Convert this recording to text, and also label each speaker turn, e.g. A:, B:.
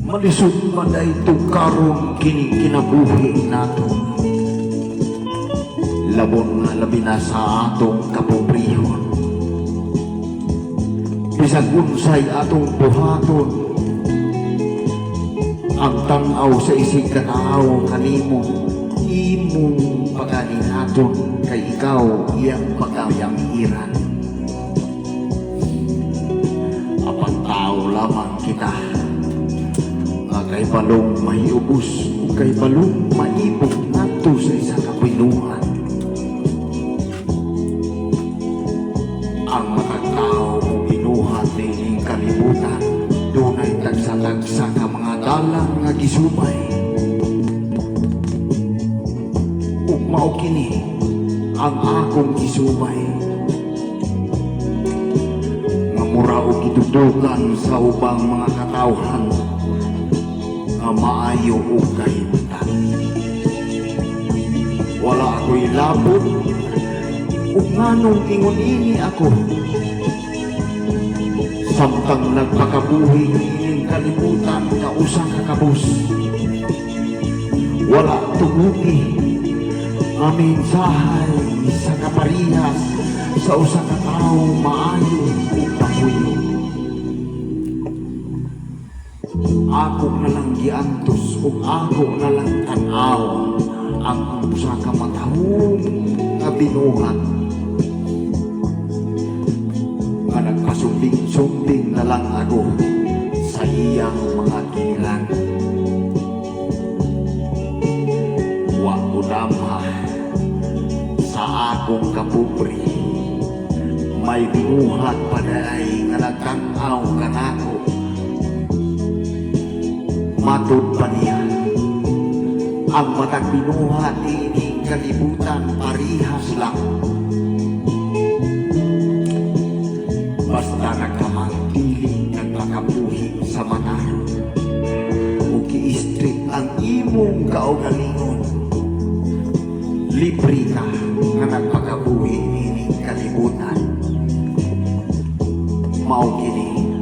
A: Malisod man ay karon kini kinabuhi nato. Labon nga labi na sa atong kapobrihon. Bisag unsay atong buhaton, ang tanaw sa isig kanaaw kanimo, imong pagkalinaton kay ikaw iyang pagkayang iran. Apan tao lamang kita, nga kay balong mahiubos, kay balong maibog nato sa isa kapinuhan. Ang matagtao mo binuhat nining kalibutan, dunay tagsa-tagsa ka mga dalang nga gisumay. Ug mao kini ang akong gisumay, nga mura og gitutukan sa ubang mga katawhan nga maayo o kahimutan. Wala ako'y labot ug nganong ingon ini ako, samtang nagpakabuhi ining kalibutan ka usa ka kabus. Wala tuguti nga mensahe sa kaparihas sa usa ka tawo maayo ug pamuyo. Ako na lang giantos ug ako na lang tan-aw ang usa ka matahong nga binuhat, nga nagpasumbing-sumbing na lang ako sa iyang mga kilang. Wa ko damha sa akong kapubri, may binuhat pa daay nga nagtanaw kanako. Matud pa niya, ang matag binuhat ining kalibutan parihas lang. Basta nagkamangtiling nagpakabuhi sa mata, o kiistrit ang imong kaugalingon, libre ka nga nagpakabuhi ining kalibutan. Mao kini